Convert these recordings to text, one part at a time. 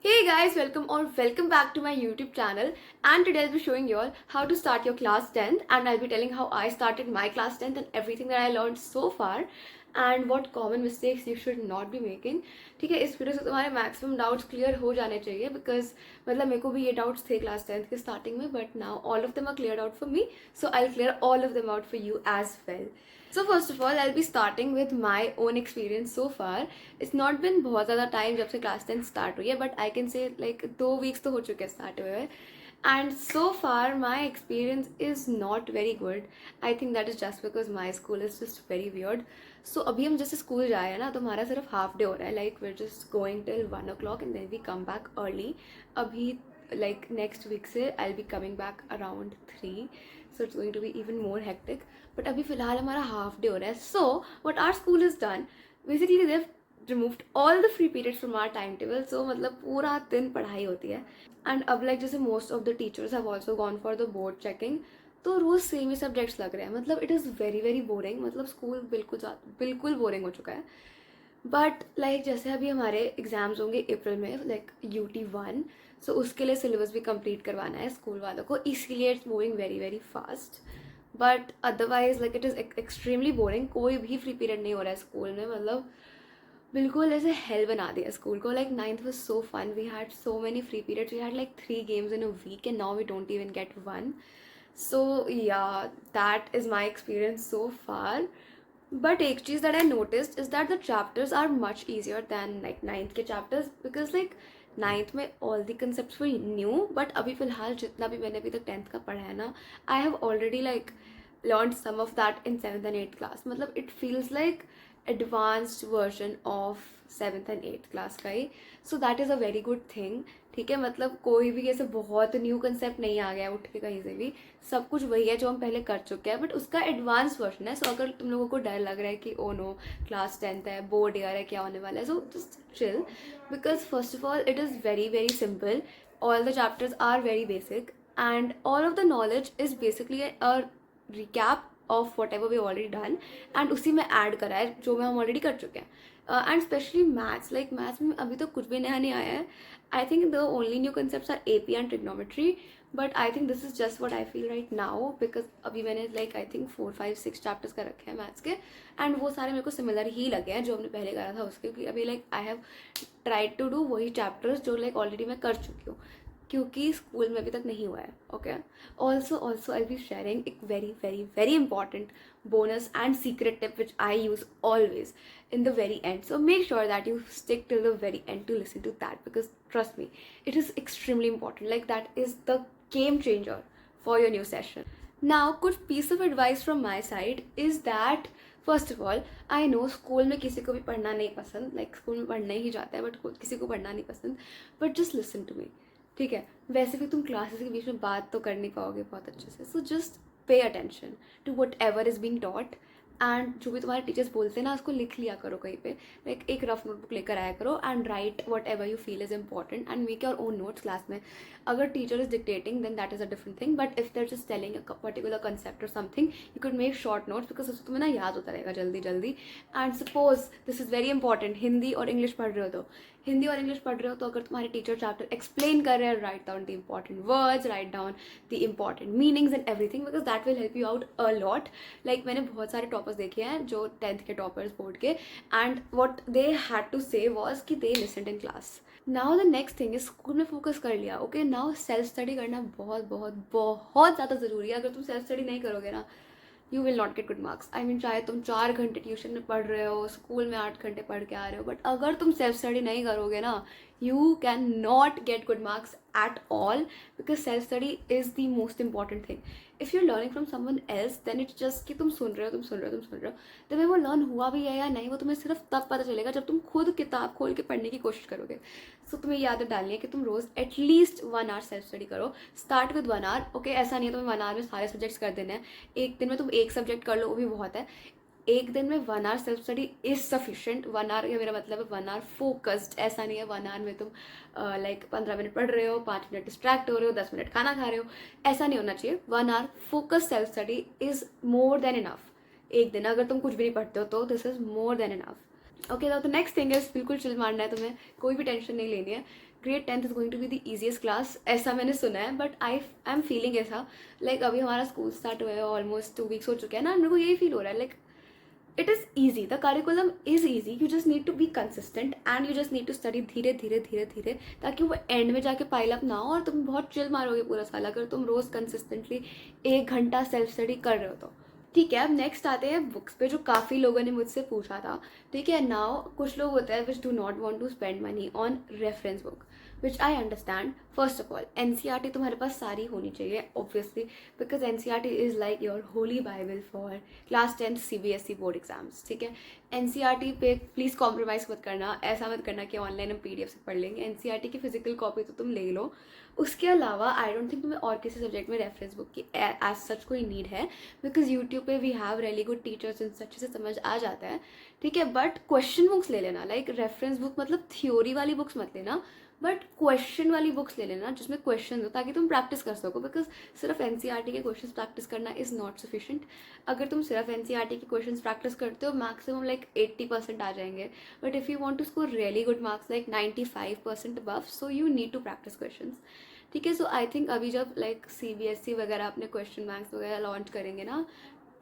Hey guys, welcome back to my YouTube channel. And today I'll be showing you all how to start your class 10th, and I'll be telling how I started my class 10th and everything that I learned so far and what common mistakes you should not be making. ठीक है, इस video से तुम्हारे maximum doubts clear हो जाने चाहिए because मतलब मेरे को भी ये डाउट्स थे क्लास 10th के स्टार्टिंग में, but now all of them are clear out for me, so I will clear all of them out for you as well. So first of all, I'll be starting with my own experience so far. It's not been बहुत ज़्यादा time जब से class 10 start हुई है, but I can say like 2 weeks तो हो चुके हैं स्टार्ट हुए हुए. And so far my experience is not very good. I think that is just because my school is just very weird. So अभी हम जैसे स्कूल जाए हैं ना, तो हमारा सिर्फ हाफ डे हो रहा है. Like we're just going till 1 o'clock and then we come back early. अभी like next week से I'll be coming back around 3, so it's going to be even more hectic. But अभी फिलहाल हमारा half day हो रहा है. So what our school has done, basically they've removed all the free periods from our timetable. So मतलब पूरा दिन पढ़ाई होती है. And अब like जैसे most of the teachers have also gone for the board checking, तो रोज़ सेम ही subjects लग रहे हैं. मतलब it is very very boring. मतलब स्कूल बिल्कुल बोरिंग हो चुका है. बट लाइक जैसे अभी हमारे एग्ज़ाम्स होंगे अप्रैल में, लाइक UT1, सो उसके लिए सिलेबस भी कंप्लीट करवाना है स्कूल वालों को, इसीलिए it's moving very very fast. But otherwise like it is extremely boring. कोई भी फ्री पीरियड नहीं हो रहा है स्कूल में. मतलब बिल्कुल ऐसे हेल बना दिया स्कूल को. Like ninth was so fun. We had so many free periods. We had like 3 games in a week and now we don't even get one. So yeah, that is my experience so far. But एक चीज़ that I noticed is that the chapters are much easier than like ninth के chapters, because like ninth में all the concepts were new, but अभी फ़िलहाल जितना भी मैंने अभी तक 10th का पढ़ा है ना, I have already like learned some of that in 7th and 8th class. मतलब it feels like advanced version of 7th and 8th class का ही. So that is a very good thing. ठीक है, मतलब कोई भी ऐसे बहुत न्यू कंसेप्ट नहीं आ गया उठ के कहीं से भी. सब कुछ वही है जो हम पहले कर चुके हैं, बट उसका एडवांस वर्जन है. सो अगर तुम लोगों को डर लग रहा है कि ओ नो क्लास 10th है, बोर्ड ईयर है, क्या होने वाला है, so just chill, because first of all it is very very simple. All the chapters are very basic and all of the knowledge is basically a recap of whatever we already done, and उसी में add करा है जो हम already कर चुके हैं. And especially maths, like maths में अभी तो कुछ भी नया नहीं आया है. I think the only new concepts are AP and trigonometry, but I think this is just what I feel right now, because अभी मैंने लाइक आई थिंक 4 5 6 चैप्टर्स का रखे हैं मैथ्स के, एंड वो सारे मेरे को सिमिलर ही लगे हैं जो हमने पहले करा था उसके. क्योंकि अभी like I have tried to do वही चैप्टर्स जो लाइक ऑलरेडी मैं कर चुकी हूँ, क्योंकि स्कूल में अभी तक नहीं हुआ है. Okay, also I be sharing एक very very very important bonus and secret tip which I use always in the very end. So make sure that you stick till the very end to listen to that, because trust me, it is extremely important. Like that is the game changer for your new session. Now, कुछ piece of advice from my side is that first of all, I know school में किसी को भी पढ़ना नहीं पसंद. Like school में पढ़ना ही जाता है, बट किसी को पढ़ना नहीं पसंद. But just listen to me. ठीक है, वैसे भी तुम क्लासेस के बीच में बात तो कर नहीं पाओगे बहुत अच्छे से. So just pay attention to whatever is being taught, and जो भी तुम्हारे टीचर्स बोलते हैं ना, उसको लिख लिया करो कहीं पे. लाइक एक रफ नोटबुक लेकर आया करो and write whatever you feel is important and make your own notes class में. अगर teacher is dictating then that is a different thing, but if they're just telling a particular concept और something, you can make short notes, because उससे तुम्हें ना याद होता रहेगा जल्दी जल्दी. And suppose this is very important, Hindi और इंग्लिश पढ़ रहे हो तो अगर तुम्हारे टीचर चैप्टर एक्सप्लेन कर रहे हैं, write down the important words, write down the important meanings and everything, because that will help you out a lot. Like मैंने बहुत सारे टॉपर्स देखे हैं जो 10th के टॉपर्स बोर्ड के, and what they had to say was कि they listened in class. Now the next thing is school में फोकस कर लिया. ओके, नाउ सेल्फ स्टडी करना बहुत बहुत बहुत ज़्यादा ज़रूरी है. अगर तुम सेल्फ स्टडी नहीं करोगे ना, you will not get good marks. I mean, चाहे तुम 4 घंटे ट्यूशन में पढ़ रहे हो, स्कूल में 8 घंटे पढ़ के आ रहे हो, बट अगर तुम सेल्फ स्टडी नहीं करोगे ना, you can not get good marks at all, because self study is the most important thing. If you learning from someone else, then it's just कि तुम सुन रहे हो, तो मैं वो लर्न हुआ भी है या नहीं, वो तुम्हें सिर्फ तब पता चलेगा जब तुम खुद किताब खोल के पढ़ने की कोशिश करोगे. सो तुम्हें ये आदत डालनी है कि तुम रोज़ एटलीस्ट 1 hour सेल्फ स्टडी करो. Start with 1 hour. ओके, ऐसा नहीं है तुम्हें 1 hour में सारे सब्जेक्ट्स कर देने हैं. एक दिन में तुम एक सब्जेक्ट कर लो, वो भी बहुत है. एक दिन में 1 hour self study is sufficient. 1 hour का मेरा मतलब है 1 hour फोकस्ड. ऐसा नहीं है 1 hour में तुम लाइक 15 मिनट पढ़ रहे हो, 5 मिनट डिस्ट्रैक्ट हो रहे हो, 10 मिनट खाना खा रहे हो. ऐसा नहीं होना चाहिए. 1 hour focus self study is more than enough. एक दिन अगर तुम कुछ भी नहीं पढ़ते हो तो this is more than enough. Okay, तो नेक्स्ट थिंग इज बिल्कुल चिल मारना है तुम्हें, कोई भी टेंशन नहीं लेनी है. Grade 10th is going to be the easiest class, ऐसा मैंने सुना है, बट आई एम फीलिंग ऐसा, लाइक अभी हमारा स्कूल स्टार्ट हुआ है, ऑलमोस्ट 2 वीक्स हो चुके हैं ना, मेरे को यही फील हो रहा है, like it is easy, the curriculum is easy, you just need to be consistent and you just need to study धीरे धीरे धीरे धीरे, ताकि वो एंड में जाके पाइल अप ना हो और तुम बहुत चिल मारोगे पूरा साल अगर तुम रोज़ कंसिस्टेंटली 1 घंटा सेल्फ स्टडी कर रहे हो तो। ठीक है, अब नेक्स्ट आते हैं बुक्स पे, जो काफ़ी लोगों ने मुझसे पूछा था। ठीक है, नाउ कुछ लोग होते हैं which do not want to spend money on reference book, which I understand. First of all NCERT तुम्हारे पास सारी होनी चाहिए obviously, because NCERT is like your holy Bible for class 10th CBSE board exams. ठीक है, NCERT पे please compromise मत करना, ऐसा मत करना कि ऑनलाइन हम पीडीएफ से पढ़ लेंगे। एनसीईआरटी की फिजिकल कॉपी तो तुम ले लो, उसके अलावा आई डोंट थिंक तुम्हें और किसी सब्जेक्ट में रेफरेंस बुक की एज सच कोई नीड है, बिकॉज यूट्यूब पे we have really good teachers, इन अच्छे से समझ आ जाता है। ठीक है, बट क्वेश्चन बुक्स ले लेना, लाइक रेफरेंस बुक मतलब थ्योरी वाली बुक्स मत लेना, बट क्वेश्चन वाली बुक्स ले लेना जिसमें क्वेश्चन हो, ताकि तुम प्रैक्टिस कर सको, बिकॉज सिर्फ एनसीईआरटी के क्वेश्चन प्रैक्टिस करना इज़ नॉट सफिशिएंट। अगर तुम सिर्फ एनसीईआरटी के क्वेश्चन प्रैक्टिस करते हो मैक्सिमम लाइक 80% आ जाएंगे, but if you want to score really good marks like 95% above, so you need to practice question. ठीक है, सो आई थिंक अभी जब लाइक सीबीएसई वगैरह अपने क्वेश्चन बैंक्स वगैरह लॉन्च करेंगे ना,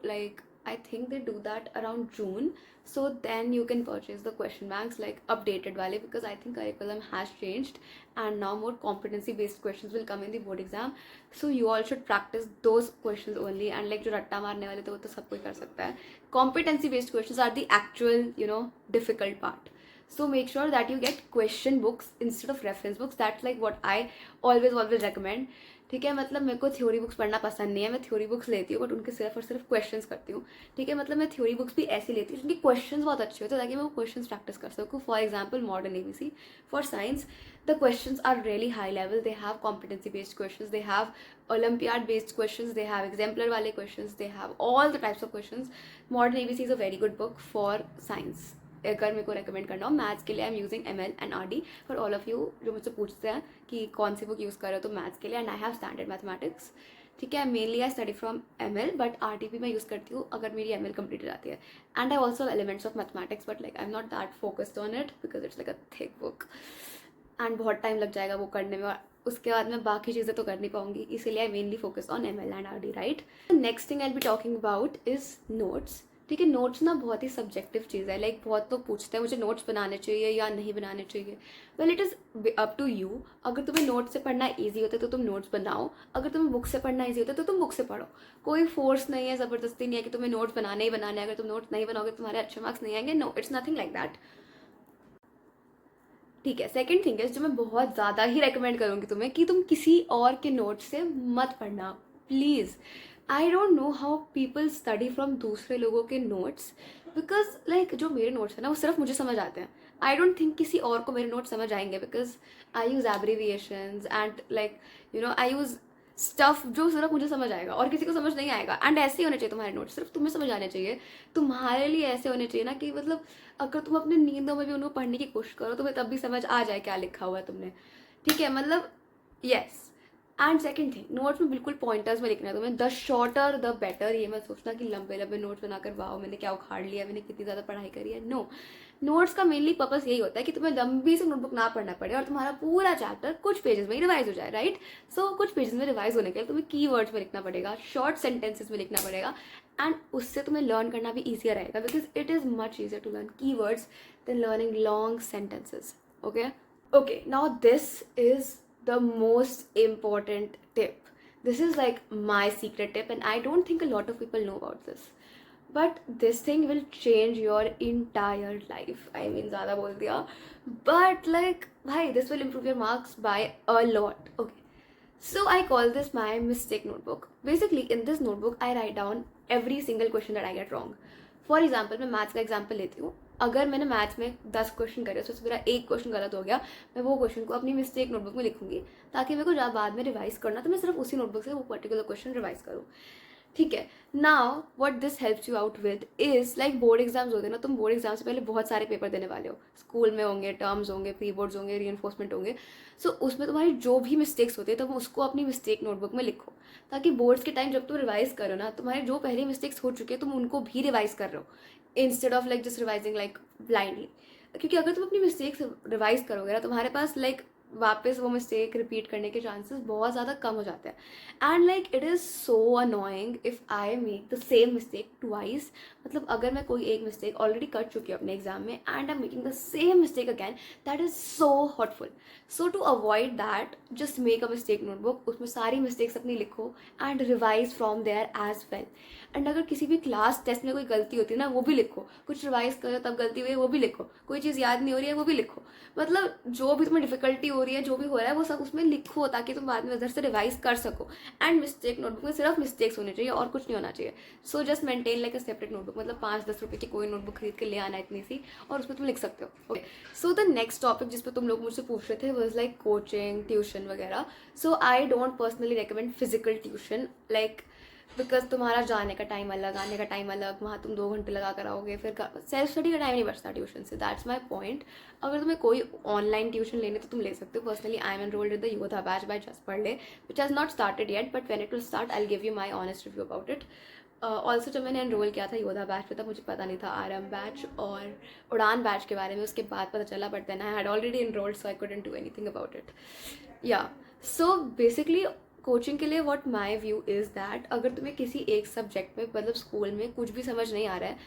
like I think they do that around June, so then you can purchase the question banks like updated wale, because I think curriculum has changed and now more competency based questions will come in the board exam, so you all should practice those questions only, and like jo ratta marne wale to wo to sab koi kar sakta hai, competency based questions are the actual difficult part, so make sure that you get question books instead of reference books. That's like what I always recommend. ठीक है, मतलब मेरे को theory books पढ़ना पसंद नहीं है, मैं थ्योरी बुक्स लेती हूँ बट उनके सिर्फ और सिर्फ क्वेश्चंस करती हूँ। ठीक है, मतलब मैं थ्योरी बुक्स भी ऐसी लेती हूँ जिनकी क्वेश्चंस बहुत अच्छे होते हैं, ताकि मैं वो क्वेश्चंस प्रैक्टिस कर सकूँ। For example modern ABC for science, the questions are really high level, they have competency based questions, they have olympiad based questions, they have exemplar वाले questions, they have all the types of questions. Modern ABC is a very good book for science. अगर मेरे को recommend करना हो maths के लिए, I am using ML and RD for all of you जो मुझसे पूछते हैं कि कौन सी बुक यूज़ कर रहे हो, तो मैथ्स के लिए, and I have standard mathematics. ठीक है, mainly I study from ML, but RD भी मैं यूज़ करती हूँ अगर मेरी ML कंप्लीट हो जाती है, and I also elements of mathematics, but like I am not that focused on it because it's like a thick book and बहुत टाइम लग जाएगा वो करने में, और उसके बाद मैं बाकी चीज़ें तो कर नहीं पाऊंगी, इसीलिए I mainly focus on ML and RD, right. Next thing I will be talking about is notes. ठीक है, नोट्स ना बहुत ही सब्जेक्टिव चीज़ है, लाइक बहुत लोग पूछते हैं मुझे नोट्स बनाने चाहिए या नहीं बनाने चाहिए। Well it is up to you, अगर तुम्हें नोट्स से पढ़ना ईजी होता है तो तुम नोट्स बनाओ, अगर तुम्हें बुक से पढ़ना ईजी होता है तो तुम बुक से पढ़ो, कोई फोर्स नहीं है, ज़बरदस्ती नहीं है कि तुम्हें नोट्स बनाने ही बनाने, अगर तुम नोट्स नहीं बनाओगे तुम्हारे अच्छे मार्क्स नहीं आएंगे, no it's nothing like that. ठीक है, सेकंड थिंग है जो मैं बहुत ज़्यादा ही रेकमेंड करूँगी तुम्हें, कि तुम किसी और के नोट्स से मत पढ़ना please. I don't know how people study from दूसरे लोगों के नोट्स, बिकॉज लाइक जो मेरे नोट्स हैं ना वो सिर्फ मुझे समझ आते हैं, आई डोंट थिंक किसी और को मेरे नोट्स समझ आएंगे, because I use abbreviations and like I use stuff जो सिर्फ मुझे समझ आएगा और किसी को समझ नहीं आएगा, एंड ऐसे ही होने चाहिए तुम्हारे नोट्स, सिर्फ तुम्हें समझ आने चाहिए। तुम्हारे लिए ऐसे होने चाहिए ना कि मतलब अगर तुम अपने नींदों में भी उनको पढ़ने की कोशिश करो तुम्हें तब भी समझ आ जाए क्या लिखा हुआ है तुमने। ठीक है, मतलब yes. And second thing, notes में बिल्कुल पॉइंटर्स में लिखना है तुम्हें, द शॉर्टर द बेटर। ये मत सोचना कि लंबे लंबे नोट्स बनाकर वाओ मैंने क्या उखाड़ लिया, मैंने कितनी ज़्यादा पढ़ाई करी है। नो, नोट्स का मेनली पर्पस यही होता है कि तुम्हें लंबी से नोटबुक ना पढ़ना पड़े और तुम्हारा पूरा चैप्टर कुछ पेजेस में ही रिवाइज हो जाए, राइट। सो कुछ पेजेस में रिवाइज होने के लिए तुम्हें कीवर्ड्स में लिखना पड़ेगा, शॉर्ट सेंटेंसेस में लिखना पड़ेगा, एंड उससे तुम्हें लर्न करना भी ईजियर रहेगा, because it is much easier to learn keywords than learning long sentences. Okay, now this is the most important tip. This is like my secret tip and I don't think a lot of people know about this, but this thing will change your entire life. I mean ज़्यादा बोल दिया, but like bhai this will improve your marks by a lot. Okay, so I call this my mistake notebook. Basically in this notebook I write down every single question that I get wrong. For example मैं maths का example लेती हूँ, अगर मैंने maths में 10 question करे उसमें मेरा एक क्वेश्चन गलत हो गया, मैं वो क्वेश्चन को अपनी मिस्टेक नोटबुक में लिखूंगी, ताकि मेरे को जब बाद में रिवाइज करना तो मैं सिर्फ उसी नोटबुक से वो पर्टिकुलर क्वेश्चन रिवाइज करूँ। ठीक है, now what this helps you out with is like board exams होते हैं ना, तुम बोर्ड एग्जाम से पहले बहुत सारे पेपर देने वाले हो, स्कूल में होंगे, टर्म्स होंगे, प्री बोर्ड्स होंगे, रीइंफोर्समेंट होंगे। सो उसमें तुम्हारी जो भी मिस्टेक्स होती है तुम उसको अपनी मिस्टेक नोटबुक में लिखो, ताकि बोर्ड्स के टाइम जब तुम रिवाइज करो ना तुम्हारे जो पहले मिस्टेक्स हो चुके हैं तुम उनको भी रिवाइज कर रहे हो, instead of like just revising like blindly. क्योंकि अगर तुम अपनी मिस्टेक्स रिवाइज करोगे ना तुम्हारे पास लाइक वापस वो मिस्टेक रिपीट करने के चांसेस बहुत ज़्यादा कम हो जाते हैं। And like it is so annoying if I make the same mistake twice. मतलब अगर मैं कोई एक मिस्टेक ऑलरेडी कर चुकी हूँ अपने एग्जाम में and I am making the same mistake again, that is so hurtful. So to avoid that, just make a mistake notebook, उसमें सारी मिस्टेक्स अपनी लिखो and revise from there as well. And अगर किसी भी क्लास टेस्ट में कोई गलती होती है ना, वो भी लिखो। कुछ रिवाइज करो तब गलती हुई है वो भी लिखो। कोई चीज़ याद नहीं हो रही है वो भी लिखो। मतलब जो भी तुम्हें डिफिकल्टी हो रही है, जो भी हो रहा है, वो सब उसमें लिखो ताकि तुम बाद में उधर से रिवाइज कर सको। एंड मिस्टेक नोटबुक में सिर्फ मिस्टेक्स होनी चाहिए और कुछ नहीं होना चाहिए। So just maintain like a separate notebook. मतलब 5-10 रुपये की कोई नोटबुक खरीद के ले आना इतनी सी, और उसमें तुम लिख सकते हो। Okay, so the next topic जिस पर तुम लोग मुझसे पूछ रहे थे वॉज लाइक कोचिंग, ट्यूशन वगैरह। So I don't personally recommend physical tuition, like because तुम्हारा जाने का टाइम अलग, आने का टाइम अलग, वहाँ तुम 2 घंटे लगा कर आओगे, फिर सेल्फ स्टडी का टाइम नहीं बचता ट्यूशन से। That's my point. अगर तुम्हें कोई ऑनलाइन ट्यूशन लेने तो तुम ले सकते हो। Personally I am enrolled in the Yodha batch by just Padhle, which has not started yet, but when it will start I will give you my honest review about it. Also जब मैंने enrol किया था योधा बैच पे, तब मुझे पता नहीं था आरएम बैच और उड़ान बैच के बारे में, उसके बाद पता चला, but then I had already enrolled so I couldn't do anything about it. या सो बेसिकली कोचिंग के लिए what my view is that अगर तुम्हें किसी एक सब्जेक्ट में, मतलब स्कूल में कुछ भी समझ नहीं आ रहा है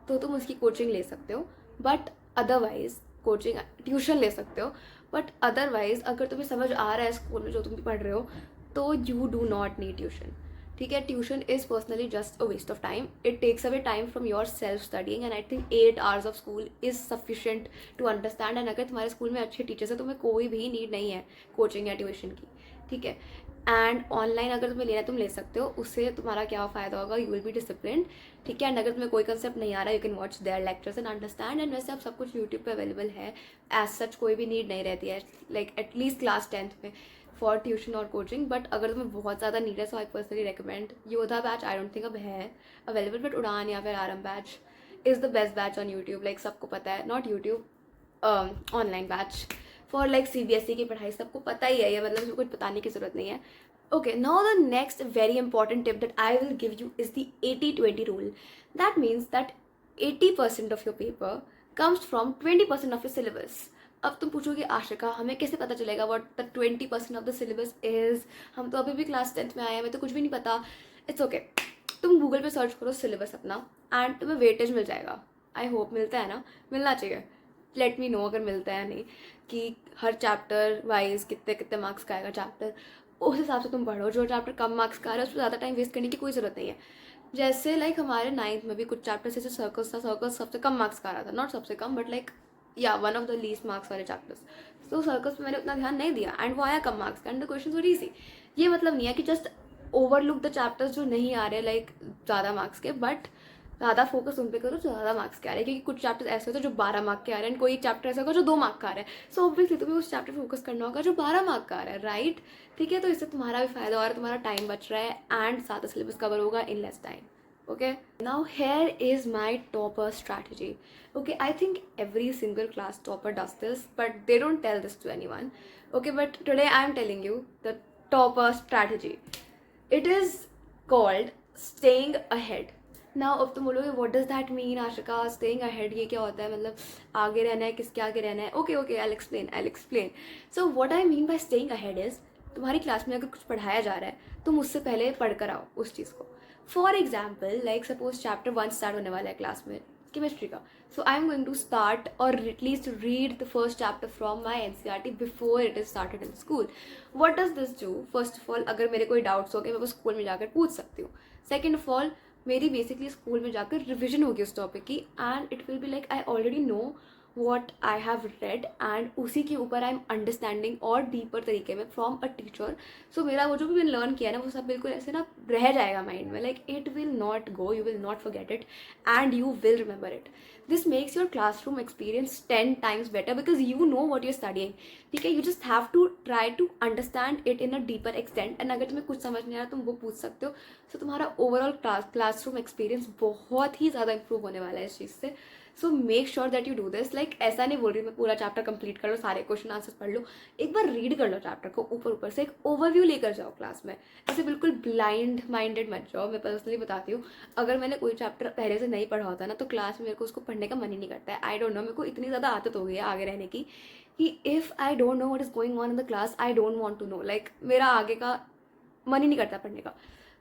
तो तुम उसकी कोचिंग ले सकते हो। बट अदरवाइज कोचिंग ट्यूशन ले सकते हो। बट अदरवाइज अगर तुम्हें समझ आ रहा है स्कूल में जो तुम पढ़ रहे हो, तो you do not need tuition. ठीक है, tuition is personally just a waste of time. It takes away time from your self studying and I think 8 hours of school is sufficient to understand. And अगर तुम्हारे school में अच्छे teachers हैं, तुम्हें कोई भी नीड नहीं है कोचिंग या ट्यूशन की। ठीक है, एंड ऑनलाइन अगर तुम्हें लेना है तुम ले सकते हो। उससे तुम्हारा क्या फ़ायदा होगा, यू विल बी डिसिप्लिन। ठीक है, एंड अगर तुम्हें कोई कंसेप्ट नहीं आ रहा है, you can watch their lectures and understand. And वैसे अब सब कुछ यूट्यूब पे अवेलेबल है, एज सच कोई भी नीड नहीं रहती है, लाइक एटलीस्ट क्लास 10th में, फॉर ट्यूशन और कोचिंग। बट अगर तुम्हें बहुत ज़्यादा नीड है, so I personally recommend Yodha batch. I don't think अब है अवेलेबल, बट उड़ान या फिर RM batch is the best batch on YouTube. Like सबको पता है, not YouTube, online batch for like CBSE की पढ़ाई सबको पता ही है ये, मतलब इसमें कुछ बताने की ज़रूरत नहीं है। Okay, now the next very important tip that I will give you is the 80-20 rule. That means that 80% of your paper comes from 20% of your syllabus. अब तुम पूछोगे आशिका हमें कैसे पता चलेगा what the 20% of the syllabus is? हम तो अभी भी क्लास 10th में आए हैं, हमें तो कुछ भी नहीं पता। It's okay, तुम गूगल पे सर्च करो सिलेबस अपना एंड तुम्हें वेटेज मिल जाएगा। आई होप मिलता है ना, मिलना चाहिए। लेट मी नो अगर मिलता है या नहीं, कि हर चैप्टर वाइज कितने कितने मार्क्स का आएगा चैप्टर, उस हिसाब से तुम पढ़ो। जो चैप्टर कम मार्क्स का आ रहा है उस पर ज़्यादा टाइम वेस्ट करने की कोई ज़रूरत नहीं है। जैसे लाइक हमारे 9th में भी कुछ चैप्टर्स जैसे सर्कल्स था, सर्कल्स सबसे कम मार्क्स का आ रहा था, नॉट सबसे कम बट लाइक या one of the least marks वाले चैप्टर्स। तो सर्कल्स में मैंने उतना ध्यान नहीं दिया एंड वो आया कम मार्क्स का and the question were easy. ये मतलब नहीं है कि जस्ट ओवरलुक द चैप्टर्स जो नहीं आ रहे लाइक ज़्यादा मार्क्स के, बट ज़्यादा फोकस उन पे करो जो ज़्यादा मार्क्स के आ रहे हैं। क्योंकि कुछ चैप्टर्स ऐसे होते हैं जो 12 मार्क के आ रहे हैं, कोई चैप्टर ऐसा होगा जो 2 मार्क का आ रहा है। सो ऑब्वियसली तुम्हें उस चैप्टर फोकस करना होगा जो 12 मार्क का आ रहा है, राइट? ठीक है, तो इससे तुम्हारा भी फायदा हो रहा है, तुम्हारा टाइम बच रहा है एंड ज़्यादा सिलेबस कवर होगा in less time. Okay, now here is my topper strategy. Okay, I think every single class topper does this, but they don't tell this to anyone. Okay, but today I am telling you the topper strategy. It is called staying ahead. Now अब तुम बोलोगे what does that mean Ashika, staying ahead ये क्या होता है, मतलब आगे रहना है, किसके आगे रहना है? Okay, I'll explain. So what I mean by staying ahead is तुम्हारी क्लास में अगर कुछ पढ़ाया जा रहा है तुम उससे पहले पढ़ कर आओ उस चीज़ को। For example like suppose chapter 1 start होने वाला है क्लास में केमिस्ट्री का, so I am going to start और at least read the first chapter from my NCERT before it is started in school. What does this do? First of all अगर मेरे कोई doubts हो गए मैं वो स्कूल में जाकर पूछ सकती हूँ। सेकेंड ऑफ ऑल मेरी बेसिकली स्कूल में जाकर रिविजन होगी उस टॉपिक की and it will be like I already know what I have read and उसी के ऊपर आई एम अंडरस्टैंडिंग और डीपर तरीके में फ्रॉम अ टीचर। सो मेरा वो जो भी मैंने लर्न किया है ना वो सब बिल्कुल ऐसे ना रह जाएगा माइंड में, like it will not go, you will not forget it and you will remember it. This makes your classroom experience 10 times better because you know what you're studying. ठीक है, you just have to try to understand it in a deeper extent and अगर तुम्हें कुछ समझ नहीं आ रहा तुम वो पूछ सकते हो। सो तुम्हारा ओवरऑल क्लासरूम एक्सपीरियंस बहुत ही ज़्यादा इंप्रूव होने वाला है इस चीज़ से। So make sure that you do this. Like ऐसा नहीं बोल रही मैं पूरा चैप्टर कंप्लीट कर लो, सारे क्वेश्चन आंसर्स पढ़ लो. एक बार रीड कर लो चैप्टर को ऊपर ऊपर से, एक ओवरव्यू लेकर जाओ क्लास में. ऐसे बिल्कुल ब्लाइंड माइंडेड मत जाओ. मैं पर्सनली बताती हूँ, अगर मैंने कोई चैप्टर पहले से नहीं पढ़ा होता ना, तो क्लास में मेरे को उसको पढ़ने का मन ही नहीं करता है. आई डोंट नो, मेरे को इतनी ज़्यादा आदत हो गई है आगे रहने की कि if I don't know what is going on in the class, I don't want to know. Like मेरा आगे का मन ही नहीं करता पढ़ने का.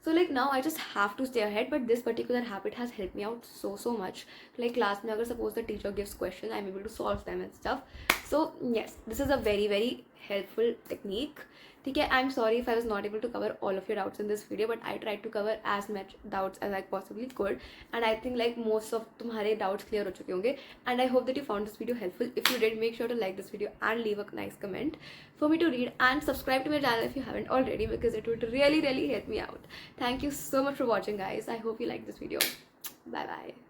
So like now I just have to stay ahead, but this particular habit has helped me out so much. Like class में अगर suppose the teacher gives question, I'm able to solve them and stuff. So yes, this is a very helpful technique. ठीक है, I'm sorry if I was not able to cover all of your doubts in this video, but I tried to cover as much doubts as I possibly could, and I think like most of तुम्हारे doubts clear हो चुके होंगे. And I hope that you found this video helpful. If you did, make sure to like this video and leave a nice comment for me to read, and subscribe to my channel if you haven't already, because it would really help me out. Thank you so much for watching, guys. I hope you liked this video. Bye bye.